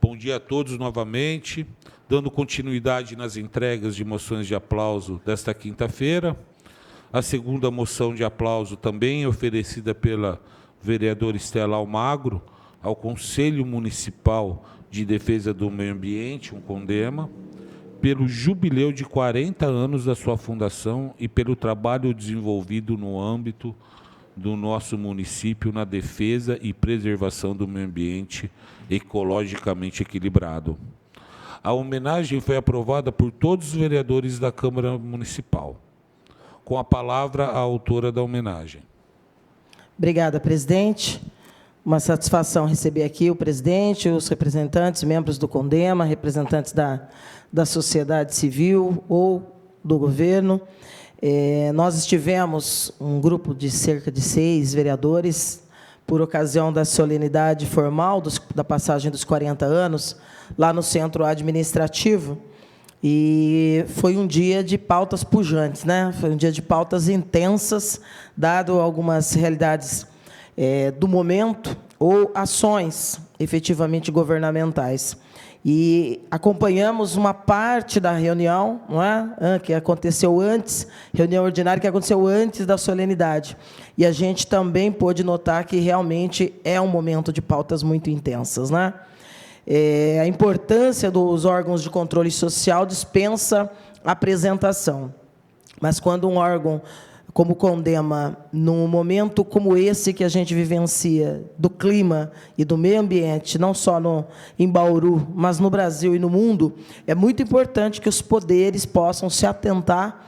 Bom dia a todos novamente, dando continuidade nas entregas de moções de aplauso desta quinta-feira. A segunda moção de aplauso também oferecida pela vereadora Estela Almagro ao Conselho Municipal de Defesa do Meio Ambiente, um CONDEMA, pelo jubileu de 40 anos da sua fundação e pelo trabalho desenvolvido no âmbito do nosso município na defesa e preservação do meio ambiente ecologicamente equilibrado. A homenagem foi aprovada por todos os vereadores da Câmara Municipal. Com a palavra, a autora da homenagem. Obrigada, presidente. Uma satisfação receber aqui o presidente, os representantes, membros do CONDEMA, representantes da sociedade civil ou do governo. Nós estivemos, um grupo de cerca de 6 vereadores, por ocasião da solenidade formal da passagem dos 40 anos, lá no centro administrativo, e foi um dia de pautas pujantes, né? Foi um dia de pautas intensas, dado algumas realidades do momento ou ações efetivamente governamentais. E acompanhamos uma parte da reunião, não é? Que aconteceu antes, reunião ordinária que aconteceu antes da solenidade. E a gente também pôde notar que realmente é um momento de pautas muito intensas, né? A importância dos órgãos de controle social dispensa apresentação. Mas quando um órgão como o CONDEMA, num momento como esse que a gente vivencia, do clima e do meio ambiente, não só em Bauru, mas no Brasil e no mundo, é muito importante que os poderes possam se atentar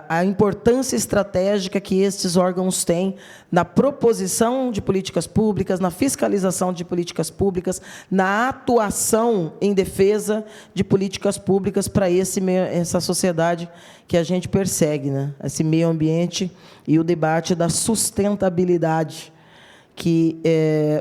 à importância estratégica que estes órgãos têm na proposição de políticas públicas, na fiscalização de políticas públicas, na atuação em defesa de políticas públicas para essa sociedade que a gente persegue, né? Esse meio ambiente e o debate da sustentabilidade, que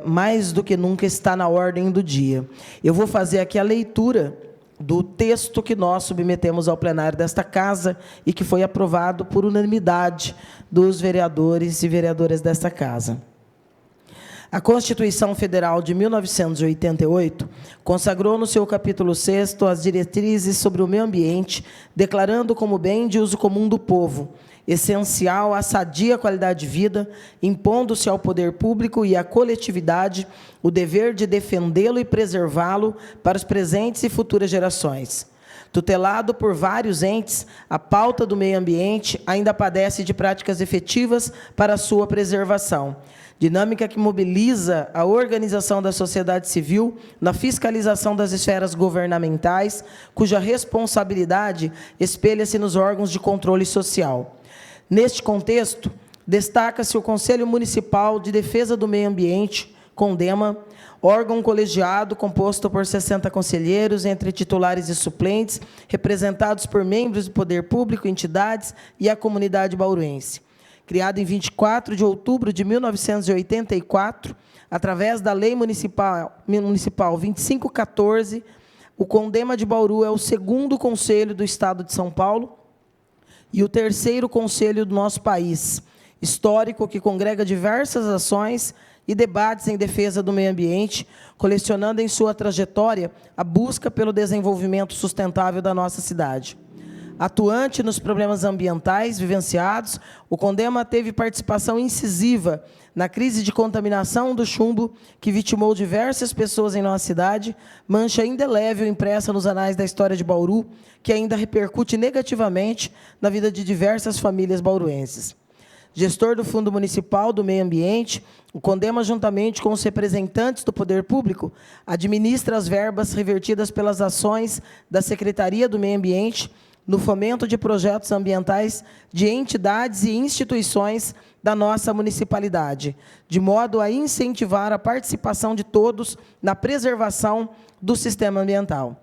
mais do que nunca está na ordem do dia. Eu vou fazer aqui a leitura do texto que nós submetemos ao plenário desta Casa e que foi aprovado por unanimidade dos vereadores e vereadoras desta Casa. A Constituição Federal de 1988 consagrou no seu capítulo 6º as diretrizes sobre o meio ambiente, declarando como bem de uso comum do povo, essencial à sadia qualidade de vida, impondo-se ao poder público e à coletividade o dever de defendê-lo e preservá-lo para os presentes e futuras gerações. Tutelado por vários entes, a pauta do meio ambiente ainda padece de práticas efetivas para a sua preservação. Dinâmica que mobiliza a organização da sociedade civil na fiscalização das esferas governamentais, cuja responsabilidade espelha-se nos órgãos de controle social. Neste contexto, destaca-se o Conselho Municipal de Defesa do Meio Ambiente, CONDEMA, órgão colegiado composto por 60 conselheiros, entre titulares e suplentes, representados por membros do poder público, entidades e a comunidade bauruense. Criado em 24 de outubro de 1984, através da Lei Municipal 2514, o CONDEMA de Bauru é o segundo conselho do Estado de São Paulo e o terceiro conselho do nosso país, histórico que congrega diversas ações e debates em defesa do meio ambiente, colecionando em sua trajetória a busca pelo desenvolvimento sustentável da nossa cidade. Atuante nos problemas ambientais vivenciados, o CONDEMA teve participação incisiva na crise de contaminação do chumbo que vitimou diversas pessoas em nossa cidade, mancha indelével impressa nos anais da história de Bauru, que ainda repercute negativamente na vida de diversas famílias bauruenses. Gestor do Fundo Municipal do Meio Ambiente, o CONDEMA, juntamente com os representantes do poder público, administra as verbas revertidas pelas ações da Secretaria do Meio Ambiente no fomento de projetos ambientais de entidades e instituições da nossa municipalidade, de modo a incentivar a participação de todos na preservação do sistema ambiental.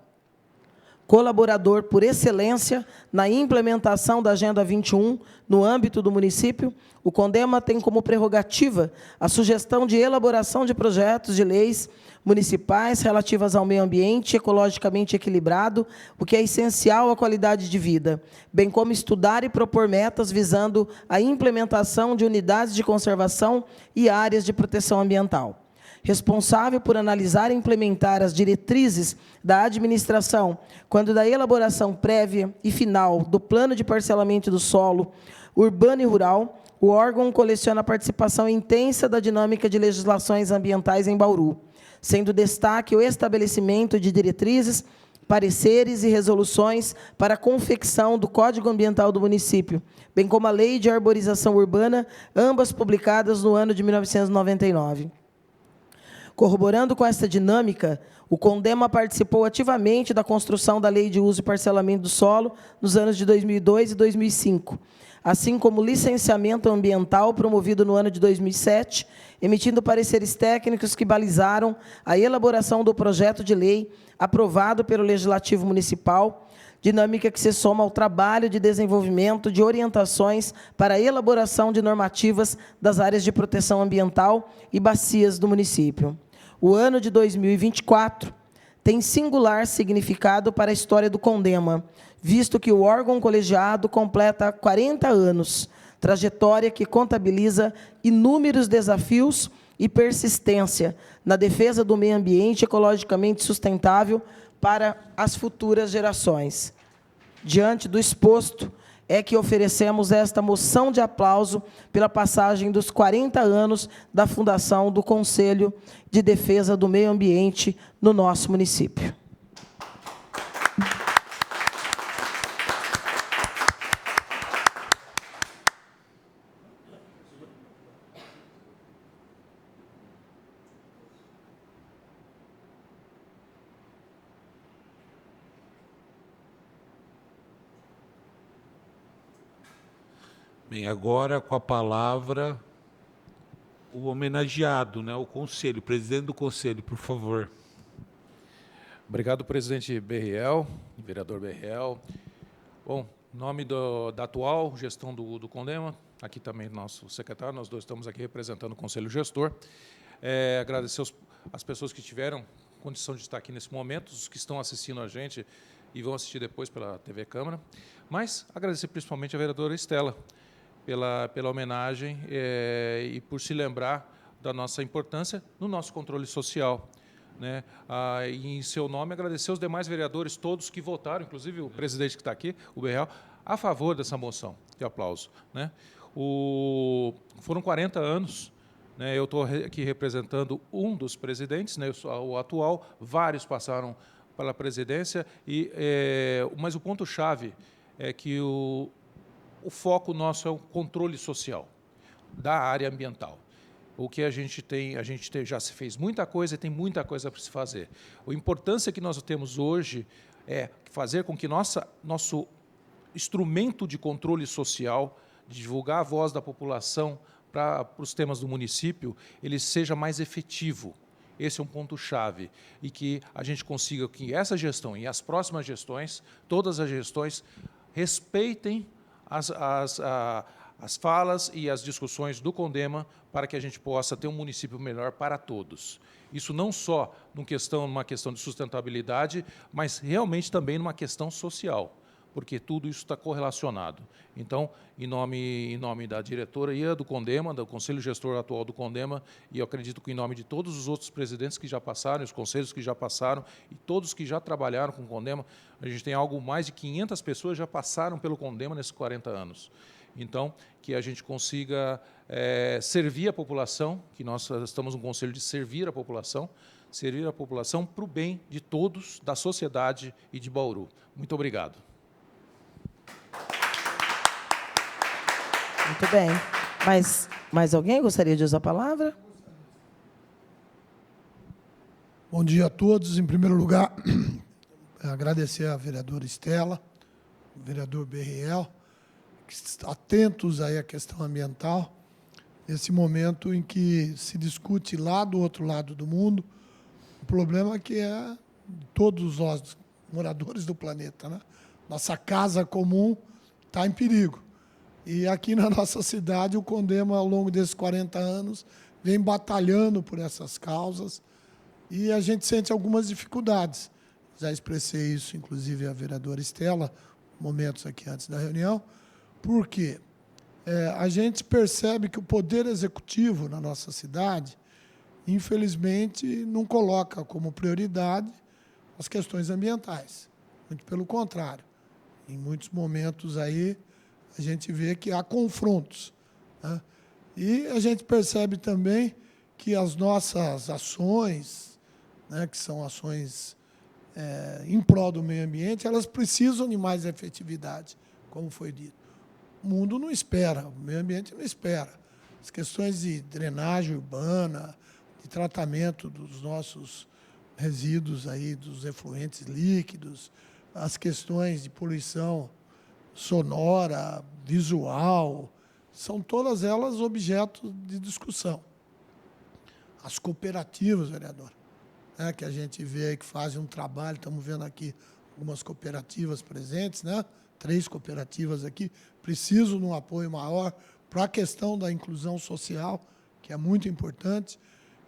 Colaborador por excelência na implementação da Agenda 21 no âmbito do município, o CONDEMA tem como prerrogativa a sugestão de elaboração de projetos de leis municipais relativas ao meio ambiente ecologicamente equilibrado, o que é essencial à qualidade de vida, bem como estudar e propor metas visando a implementação de unidades de conservação e áreas de proteção ambiental. responsável por analisar e implementar as diretrizes da administração, quando da elaboração prévia e final do plano de parcelamento do solo urbano e rural, o órgão coleciona a participação intensa da dinâmica de legislações ambientais em Bauru, sendo destaque o estabelecimento de diretrizes, pareceres e resoluções para a confecção do Código Ambiental do município, bem como a Lei de Arborização Urbana, ambas publicadas no ano de 1999. Corroborando com esta dinâmica, o CONDEMA participou ativamente da construção da Lei de Uso e Parcelamento do Solo nos anos de 2002 e 2005, assim como o licenciamento ambiental promovido no ano de 2007, emitindo pareceres técnicos que balizaram a elaboração do projeto de lei aprovado pelo Legislativo Municipal, dinâmica que se soma ao trabalho de desenvolvimento de orientações para a elaboração de normativas das áreas de proteção ambiental e bacias do município. O ano de 2024 tem singular significado para a história do CONDEMA, visto que o órgão colegiado completa 40 anos, trajetória que contabiliza inúmeros desafios e persistência na defesa do meio ambiente ecologicamente sustentável para as futuras gerações. Diante do exposto, é que oferecemos esta moção de aplauso pela passagem dos 40 anos da fundação do Conselho de Defesa do Meio Ambiente no nosso município. Bem, agora com a palavra o homenageado, né, o Conselho, o presidente do Conselho, por favor. Obrigado, presidente Berriel, vereador Berriel. Bom, em nome da atual gestão do CONDEMA, aqui também nosso secretário, nós dois estamos aqui representando o Conselho Gestor, agradecer as pessoas que tiveram condição de estar aqui nesse momento, os que estão assistindo a gente e vão assistir depois pela TV Câmara, mas agradecer principalmente a vereadora Estela, pela homenagem e por se lembrar da nossa importância no nosso controle social. Né? E, em seu nome, agradecer aos demais vereadores todos que votaram, inclusive o presidente que está aqui, o Berriel, a favor dessa moção de aplauso. Né? Foram 40 anos, né? Eu estou aqui representando um dos presidentes, né? O atual, vários passaram pela presidência, mas o ponto-chave é que o foco nosso é o controle social da área ambiental. O que a gente já se fez muita coisa e tem muita coisa para se fazer. A importância que nós temos hoje é fazer com que nosso instrumento de controle social, de divulgar a voz da população para os temas do município, ele seja mais efetivo. Esse é um ponto-chave. E que a gente consiga que essa gestão e as próximas gestões, todas as gestões, respeitem as falas e as discussões do CONDEMA para que a gente possa ter um município melhor para todos. Isso não só numa questão de sustentabilidade, mas realmente também numa questão social, porque tudo isso está correlacionado. Então, em nome da diretoria do CONDEMA, do Conselho Gestor atual do CONDEMA, e eu acredito que em nome de todos os outros presidentes que já passaram, os conselhos que já passaram, e todos que já trabalharam com o CONDEMA, a gente tem mais de 500 pessoas já passaram pelo CONDEMA nesses 40 anos. Então, que a gente consiga servir a população, que nós estamos no conselho de servir a população para o bem de todos, da sociedade e de Bauru. Muito obrigado. Muito bem. Mais alguém gostaria de usar a palavra? Bom dia a todos. Em primeiro lugar, agradecer à vereadora Estela, ao vereador Berriel, atentos aí à questão ambiental, nesse momento em que se discute lá do outro lado do mundo o problema que é todos nós, moradores do planeta, né? Nossa casa comum está em perigo. E aqui na nossa cidade, o CONDEMA, ao longo desses 40 anos, vem batalhando por essas causas e a gente sente algumas dificuldades. Já expressei isso, inclusive, à vereadora Estela, momentos aqui antes da reunião, porque a gente percebe que o poder executivo na nossa cidade, infelizmente, não coloca como prioridade as questões ambientais. Muito pelo contrário. Em muitos momentos aí, a gente vê que há confrontos, né? E a gente percebe também que as nossas ações, né, que são ações em prol do meio ambiente, elas precisam de mais efetividade, como foi dito. O mundo não espera, o meio ambiente não espera. As questões de drenagem urbana, de tratamento dos nossos resíduos aí, dos efluentes líquidos, as questões de poluição sonora, visual, são todas elas objeto de discussão. As cooperativas, vereador, né, que a gente vê aí que fazem um trabalho, estamos vendo aqui algumas cooperativas presentes, né, 3 cooperativas aqui, precisam de um apoio maior para a questão da inclusão social, que é muito importante.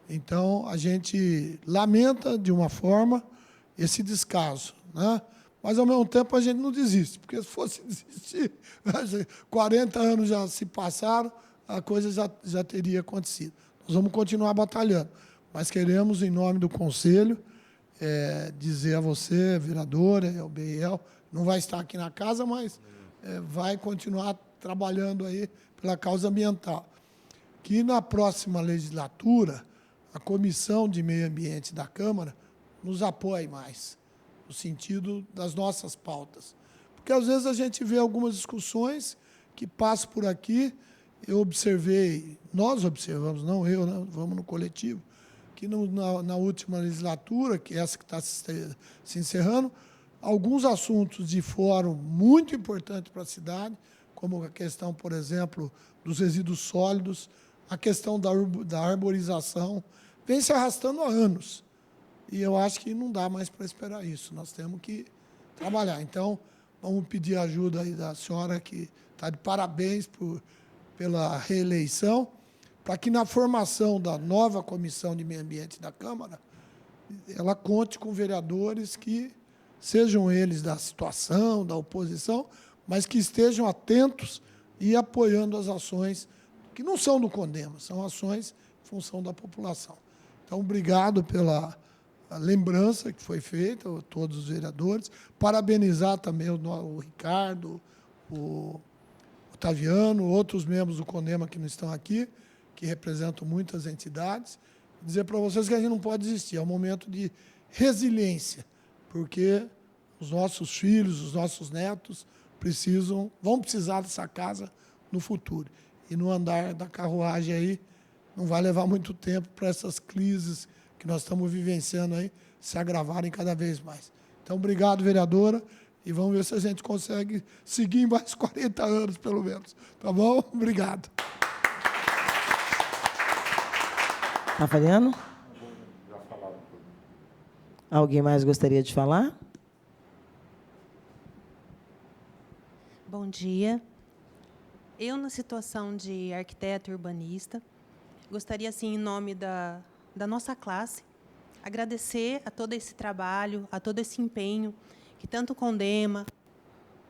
Então, a gente lamenta, de uma forma, esse descaso, né? Mas, ao mesmo tempo, a gente não desiste, porque se fosse desistir, 40 anos já se passaram, a coisa já teria acontecido. Nós vamos continuar batalhando, mas queremos, em nome do Conselho, dizer a você, vereadora, ao BRL, não vai estar aqui na casa, mas vai continuar trabalhando aí pela causa ambiental, que na próxima legislatura, a Comissão de Meio Ambiente da Câmara nos apoie mais, no sentido das nossas pautas. Porque, às vezes, a gente vê algumas discussões que passam por aqui, eu observei, nós observamos, não eu, né, vamos no coletivo, que na última legislatura, que é essa que está se encerrando, alguns assuntos de fórum muito importantes para a cidade, como a questão, por exemplo, dos resíduos sólidos, a questão da arborização, vem se arrastando há anos. E eu acho que não dá mais para esperar isso. Nós temos que trabalhar. Então, vamos pedir a ajuda aí da senhora, que está de parabéns pela reeleição, para que na formação da nova Comissão de Meio Ambiente da Câmara, ela conte com vereadores que sejam eles da situação, da oposição, mas que estejam atentos e apoiando as ações que não são do Condema, são ações em função da população. Então, obrigado pela lembrança que foi feita, a todos os vereadores. Parabenizar também o Ricardo, o Otaviano, outros membros do Condema que não estão aqui, que representam muitas entidades. Dizer para vocês que a gente não pode desistir, é um momento de resiliência, porque os nossos filhos, os nossos netos vão precisar dessa casa no futuro. E no andar da carruagem aí, não vai levar muito tempo para essas crises que nós estamos vivenciando aí se agravarem cada vez mais. Então, obrigado, vereadora, e vamos ver se a gente consegue seguir mais 40 anos, pelo menos. Tá bom? Obrigado. Fabiano? Alguém mais gostaria de falar? Bom dia. Eu, na situação de arquiteto e urbanista, gostaria, assim, em nome da nossa classe, agradecer a todo esse trabalho, a todo esse empenho que tanto o Condema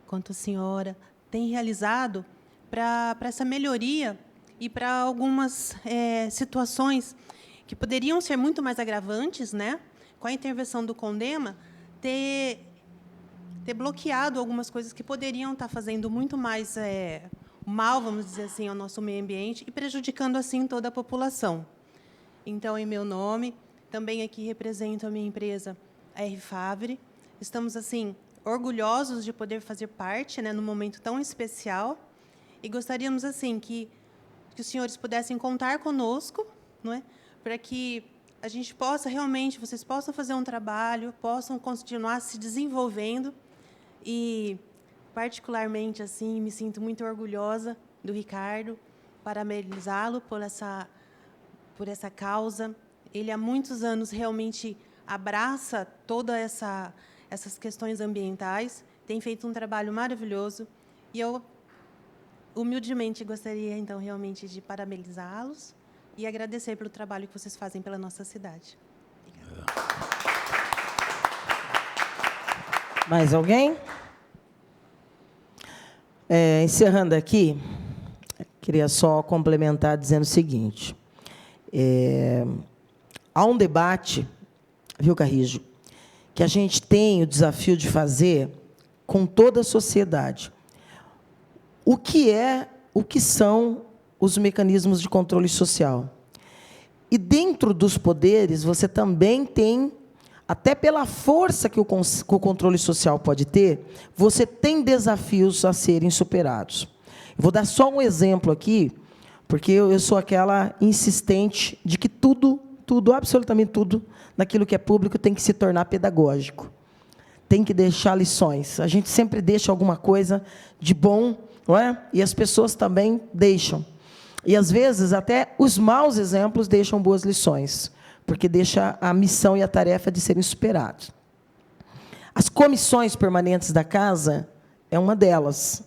quanto a senhora tem realizado para essa melhoria e para algumas situações que poderiam ser muito mais agravantes, né? Com a intervenção do Condema, ter bloqueado algumas coisas que poderiam estar fazendo muito mais mal, vamos dizer assim, ao nosso meio ambiente e prejudicando, assim, toda a população. Então, em meu nome, também aqui represento a minha empresa, a R. Favre. Estamos, assim, orgulhosos de poder fazer parte, né, num momento tão especial, e gostaríamos, assim, que os senhores pudessem contar conosco, não é, para que a gente possa realmente, vocês possam fazer um trabalho, possam continuar se desenvolvendo. E, particularmente, assim, me sinto muito orgulhosa do Ricardo, parabenizá-lo por essa causa. Ele, há muitos anos, realmente abraça todas essas questões ambientais, tem feito um trabalho maravilhoso, e eu, humildemente, gostaria, então, realmente, de parabenizá-los e agradecer pelo trabalho que vocês fazem pela nossa cidade. Obrigada. Mais alguém? Encerrando aqui, queria só complementar dizendo o seguinte. há um debate, viu, Carrijo, que a gente tem o desafio de fazer com toda a sociedade. O que são os mecanismos de controle social? E dentro dos poderes, você também tem, até pela força que o controle social pode ter, você tem desafios a serem superados. Vou dar só um exemplo aqui, porque eu sou aquela insistente de que tudo, absolutamente tudo, naquilo que é público tem que se tornar pedagógico. Tem que deixar lições. A gente sempre deixa alguma coisa de bom, não é? E as pessoas também deixam. E, às vezes, até os maus exemplos deixam boas lições, porque deixa a missão e a tarefa de serem superados. As comissões permanentes da casa é uma delas.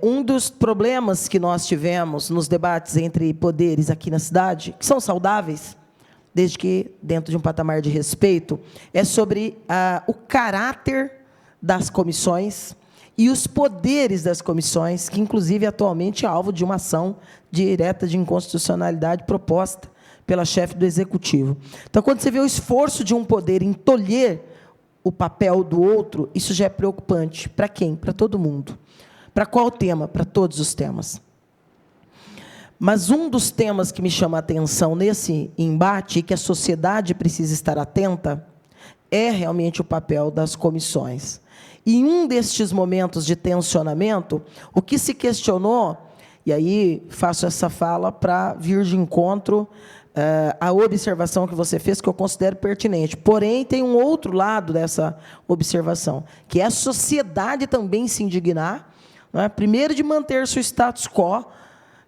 Um dos problemas que nós tivemos nos debates entre poderes aqui na cidade, que são saudáveis, desde que dentro de um patamar de respeito, é sobre o caráter das comissões e os poderes das comissões, que, inclusive, atualmente é alvo de uma ação direta de inconstitucionalidade proposta pela chefe do Executivo. Então, quando você vê o esforço de um poder em tolher o papel do outro, isso já é preocupante. Para quem? Para todo mundo. Para qual tema? Para todos os temas. Mas um dos temas que me chama a atenção nesse embate, e que a sociedade precisa estar atenta, é realmente o papel das comissões. E em um destes momentos de tensionamento, o que se questionou, e aí faço essa fala para vir de encontro à observação que você fez, que eu considero pertinente. Porém, tem um outro lado dessa observação, que é a sociedade também se indignar, não é? Primeiro, de manter seu status quo,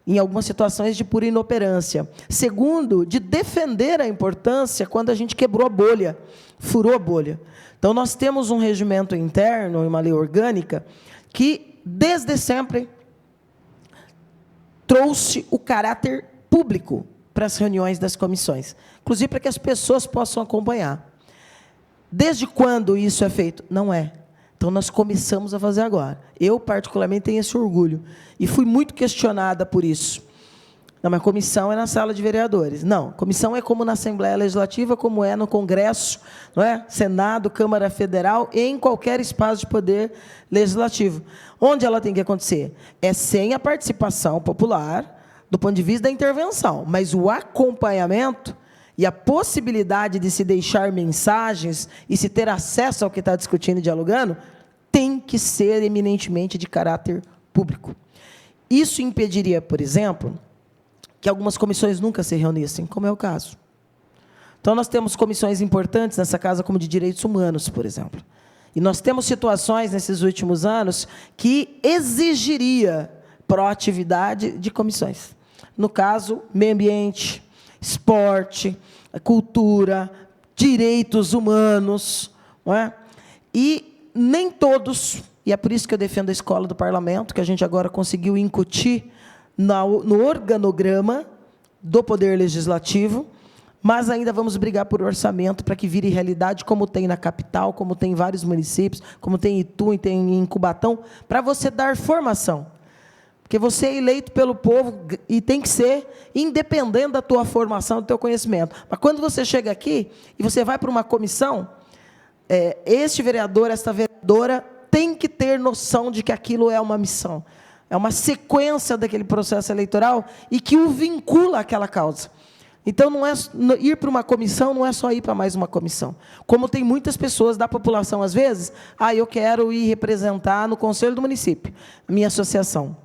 em algumas situações de pura inoperância. Segundo, de defender a importância quando a gente quebrou a bolha, furou a bolha. Então, nós temos um regimento interno e uma lei orgânica que, desde sempre, trouxe o caráter público para as reuniões das comissões, inclusive para que as pessoas possam acompanhar. Desde quando isso é feito? Não é. Então, nós começamos a fazer agora. Eu, particularmente, tenho esse orgulho. E fui muito questionada por isso. Não, mas comissão é na sala de vereadores. Não, comissão é como na Assembleia Legislativa, como é no Congresso, não é? Senado, Câmara Federal, e em qualquer espaço de poder legislativo. Onde ela tem que acontecer? É sem a participação popular, do ponto de vista da intervenção, mas o acompanhamento e a possibilidade de se deixar mensagens e se ter acesso ao que está discutindo e dialogando, tem que ser eminentemente de caráter público. Isso impediria, por exemplo, que algumas comissões nunca se reunissem, como é o caso. Então, nós temos comissões importantes nessa casa, como de direitos humanos, por exemplo. E nós temos situações, nesses últimos anos, que exigiria proatividade de comissões. No caso, meio ambiente, esporte, cultura, direitos humanos, não é? E nem todos, e é por isso que eu defendo a escola do parlamento, que a gente agora conseguiu incutir no organograma do Poder Legislativo, mas ainda vamos brigar por orçamento para que vire realidade, como tem na capital, como tem em vários municípios, como tem em Itu e tem em Cubatão, para você dar formação. Porque você é eleito pelo povo e tem que ser independente da tua formação, do teu conhecimento. Mas quando você chega aqui e você vai para uma comissão, este vereador, esta vereadora, tem que ter noção de que aquilo é uma missão. É uma sequência daquele processo eleitoral e que o vincula àquela causa. Então, ir para uma comissão não é só ir para mais uma comissão. Como tem muitas pessoas da população, às vezes, eu quero ir representar no Conselho do Município, minha associação.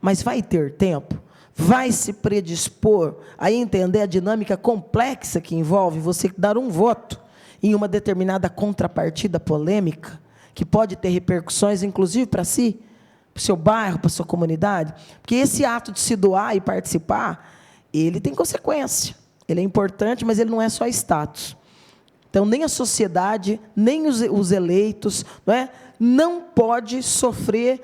Mas vai ter tempo? Vai se predispor a entender a dinâmica complexa que envolve você dar um voto em uma determinada contrapartida polêmica, que pode ter repercussões, inclusive, para si, para o seu bairro, para a sua comunidade? Porque esse ato de se doar e participar, ele tem consequência. Ele é importante, mas ele não é só status. Então, nem a sociedade, nem os eleitos, não pode sofrer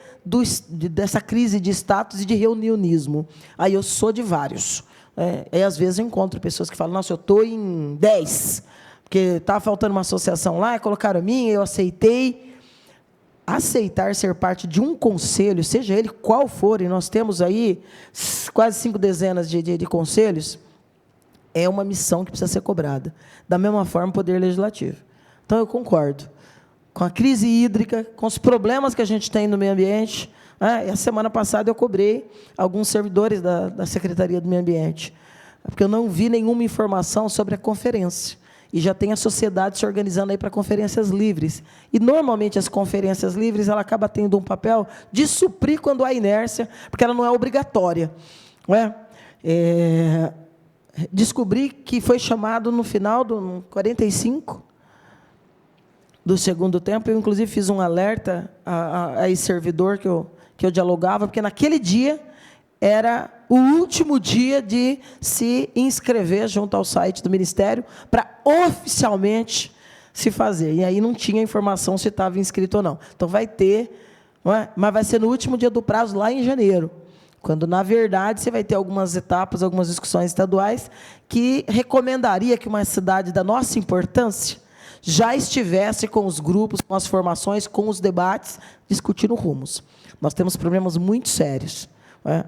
dessa crise de status e de reunionismo. Aí eu sou de vários. E, às vezes, eu encontro pessoas que falam, nossa, eu estou em 10, porque estava faltando uma associação lá, colocaram a minha, eu aceitei. Aceitar ser parte de um conselho, seja ele qual for, e nós temos aí quase 5 dezenas de conselhos, é uma missão que precisa ser cobrada. Da mesma forma, o Poder Legislativo. Então, eu concordo. Com a crise hídrica, com os problemas que a gente tem no meio ambiente, e a semana passada eu cobrei alguns servidores da Secretaria do Meio Ambiente, porque eu não vi nenhuma informação sobre a conferência. E já tem a sociedade se organizando aí para conferências livres. E, normalmente, as conferências livres ela acaba tendo um papel de suprir quando há inércia, porque ela não é obrigatória. Não é? Descobri que foi chamado no final do 45 do segundo tempo. Eu, inclusive, fiz um alerta a esse servidor que eu dialogava, porque naquele dia era o último dia de se inscrever junto ao site do Ministério para oficialmente se fazer. E aí não tinha informação se estava inscrito ou não. Então, vai ter, não é? Mas vai ser no último dia do prazo, lá em janeiro, quando, na verdade, você vai ter algumas etapas, algumas discussões estaduais que recomendaria que uma cidade da nossa importância já estivesse com os grupos, com as formações, com os debates, discutindo rumos. Nós temos problemas muito sérios.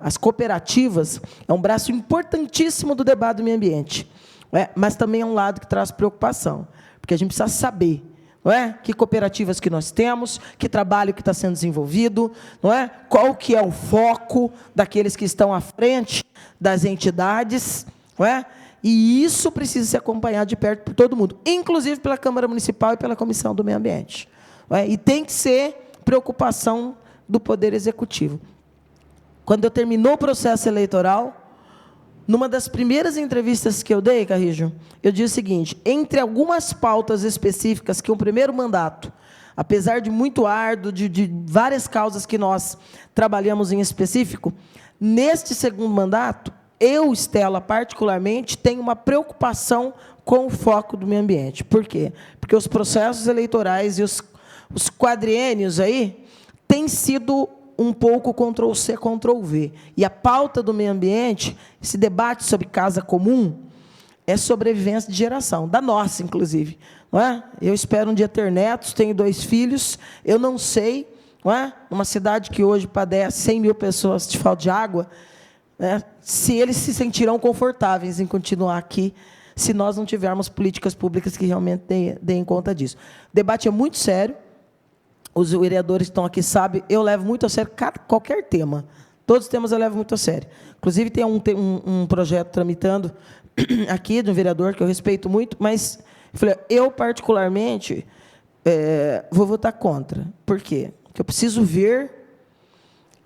As cooperativas é um braço importantíssimo do debate do meio ambiente, mas também é um lado que traz preocupação, porque a gente precisa saber, não é? Que cooperativas que nós temos, que trabalho que está sendo desenvolvido, não é? Qual que é o foco daqueles que estão à frente das entidades, não é? E isso precisa ser acompanhado de perto por todo mundo, inclusive pela Câmara Municipal e pela Comissão do Meio Ambiente. Não é? E tem que ser preocupação do Poder Executivo. Quando eu terminou o processo eleitoral, numa das primeiras entrevistas que eu dei, Carrijo, eu disse o seguinte: entre algumas pautas específicas que o primeiro mandato, apesar de muito árduo, de várias causas que nós trabalhamos em específico, neste segundo mandato, eu, Estela, particularmente, tenho uma preocupação com o foco do meio ambiente. Por quê? Porque os processos eleitorais e os quadriênios aí têm sido um pouco Ctrl-C, Ctrl-V. E a pauta do meio ambiente, esse debate sobre casa comum, é sobrevivência de geração, da nossa, inclusive. Não é? Eu espero um dia ter netos, tenho 2 filhos, eu não sei, não é? Uma cidade que hoje padece 100 mil pessoas de falta de água, né? Se eles se sentirão confortáveis em continuar aqui, se nós não tivermos políticas públicas que realmente deem conta disso. O debate é muito sério. Os vereadores que estão aqui sabem, eu levo muito a sério qualquer tema. Todos os temas eu levo muito a sério. Inclusive, tem um projeto tramitando aqui, de um vereador, que eu respeito muito, mas eu falei, eu, particularmente, vou votar contra. Por quê? Porque eu preciso ver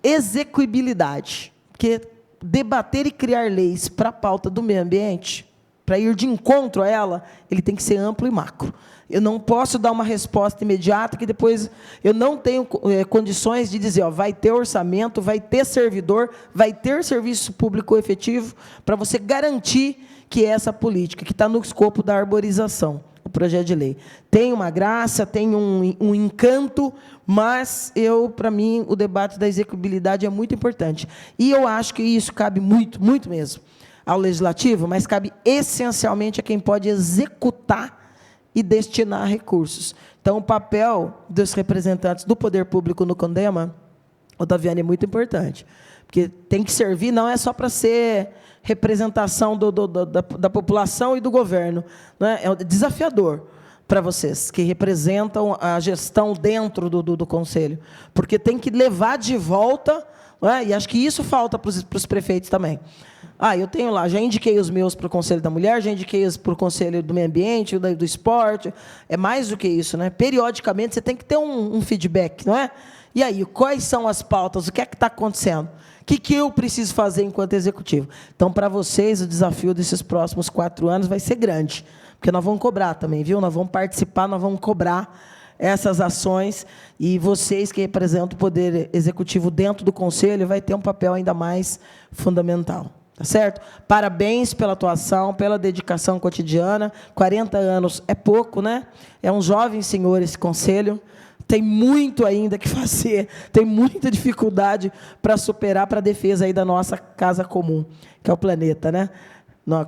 execuibilidade. Porque debater e criar leis para a pauta do meio ambiente, para ir de encontro a ela, ele tem que ser amplo e macro. Eu não posso dar uma resposta imediata, que depois eu não tenho condições de dizer, vai ter orçamento, vai ter servidor, vai ter serviço público efetivo, para você garantir que essa política, que está no escopo da arborização, o projeto de lei, tem uma graça, tem um encanto, mas, para mim, o debate da execuibilidade é muito importante. E eu acho que isso cabe muito, muito mesmo, ao Legislativo, mas cabe essencialmente a quem pode executar e destinar recursos. Então, o papel dos representantes do poder público no CONDEMA, Otaviano, é muito importante, porque tem que servir, não é só para ser representação da população e do governo, não é? É desafiador para vocês, que representam a gestão dentro do Conselho, porque tem que levar de volta, não é? E acho que isso falta para os prefeitos também. Eu tenho lá, já indiquei os meus para o Conselho da Mulher, já indiquei os para o Conselho do Meio Ambiente, do Esporte, é mais do que isso, né? Periodicamente, você tem que ter um feedback, não é? E aí, quais são as pautas, o que é que está acontecendo? O que eu preciso fazer enquanto executivo? Então, para vocês, o desafio desses próximos 4 anos vai ser grande, porque nós vamos cobrar também, viu? Nós vamos participar, nós vamos cobrar essas ações, e vocês que representam o Poder Executivo dentro do Conselho vai ter um papel ainda mais fundamental. Tá certo? Parabéns pela atuação, pela dedicação cotidiana. 40 anos é pouco, né? É um jovem senhor esse conselho. Tem muito ainda que fazer, tem muita dificuldade para superar para a defesa aí da nossa casa comum, que é o planeta, né?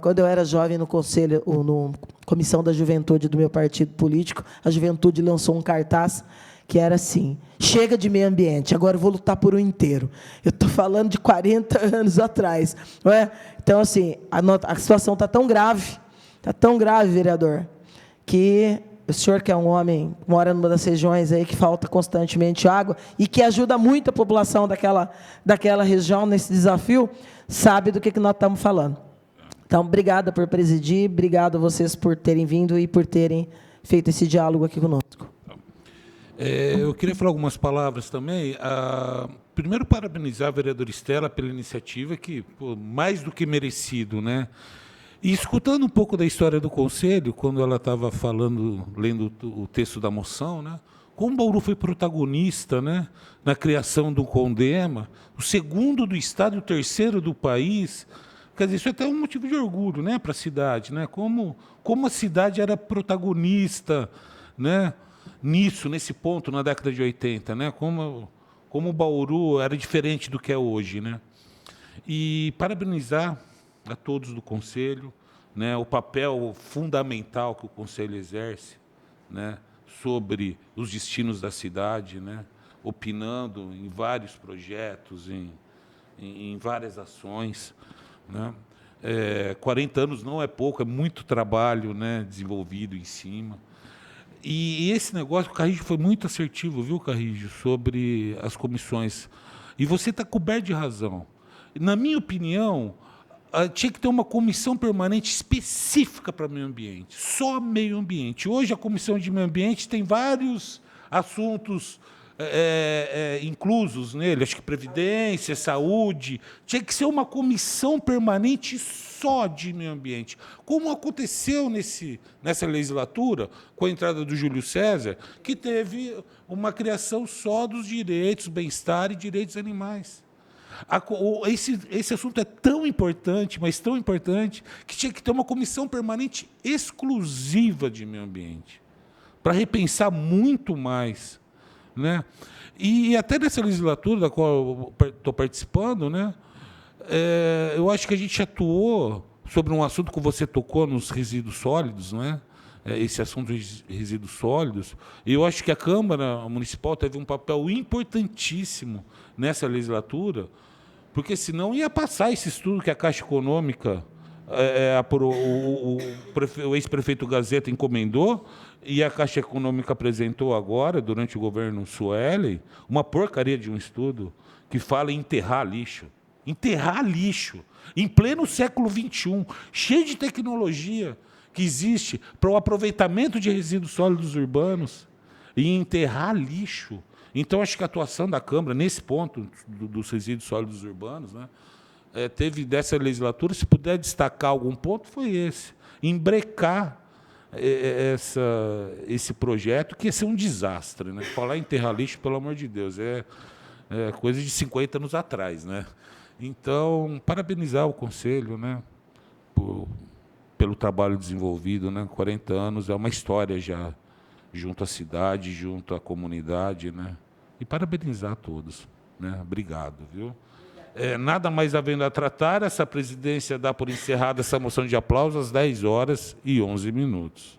Quando eu era jovem no conselho, no Comissão da Juventude do meu partido político, a Juventude lançou um cartaz que era assim: chega de meio ambiente, agora eu vou lutar por um inteiro. Eu estou falando de 40 anos atrás. Não é? Então, assim, a situação está tão grave, vereador, que o senhor, que é um homem, mora numa das regiões aí que falta constantemente água e que ajuda muito a população daquela região nesse desafio, sabe do que nós estamos falando. Então, obrigada por presidir, obrigado a vocês por terem vindo e por terem feito esse diálogo aqui conosco. Eu queria falar algumas palavras também. Primeiro, parabenizar a vereadora Estela pela iniciativa, que, pô, mais do que merecido, né? E escutando um pouco da história do Conselho, quando ela estava falando, lendo o texto da moção, né? Como Bauru foi protagonista, né, na criação do Condema, o segundo do Estado e o terceiro do país. Quer dizer, isso é até um motivo de orgulho, né, para a cidade, né? Como a cidade era protagonista, né, nisso, nesse ponto, na década de 80, né? Como o Bauru era diferente do que é hoje, né? E parabenizar a todos do Conselho, né, o papel fundamental que o Conselho exerce, né, sobre os destinos da cidade, né, opinando em vários projetos, em várias ações, né. 40 anos não é pouco, é muito trabalho, né, desenvolvido em cima. E esse negócio, o Carrijo foi muito assertivo, viu, Carrijo, sobre as comissões. E você está coberto de razão. Na minha opinião, tinha que ter uma comissão permanente específica para meio ambiente, só meio ambiente. Hoje, a Comissão de Meio Ambiente tem vários assuntos inclusos nele, acho que previdência, saúde. Tinha que ser uma comissão permanente só de meio ambiente, como aconteceu nessa legislatura, com a entrada do Júlio César, que teve uma criação só dos direitos, bem-estar e direitos animais. Esse assunto é tão importante, mas tão importante, que tinha que ter uma comissão permanente exclusiva de meio ambiente, para repensar muito mais, né? E até nessa legislatura da qual eu estou participando, né, eu acho que a gente atuou sobre um assunto que você tocou nos resíduos sólidos, né? Esse assunto de resíduos sólidos, e eu acho que a Câmara Municipal teve um papel importantíssimo nessa legislatura, porque senão ia passar esse estudo que a Caixa Econômica, o ex-prefeito Gazeta encomendou, e a Caixa Econômica apresentou agora, durante o governo Sueli, uma porcaria de um estudo que fala em enterrar lixo. Enterrar lixo, em pleno século XXI, cheio de tecnologia que existe para o aproveitamento de resíduos sólidos urbanos, e enterrar lixo. Então, acho que a atuação da Câmara, nesse ponto dos resíduos sólidos urbanos, né, teve dessa legislatura, se puder destacar algum ponto, foi esse. Embrecar esse projeto, que ia ser um desastre, né? Falar em enterrar lixo, pelo amor de Deus, é coisa de 50 anos atrás, né? Então, parabenizar o Conselho, né, pelo trabalho desenvolvido, né? 40 anos é uma história já, junto à cidade, junto à comunidade, né? E parabenizar a todos, né? Obrigado, viu? Nada mais havendo a tratar, essa presidência dá por encerrada essa moção de aplauso às 10h11.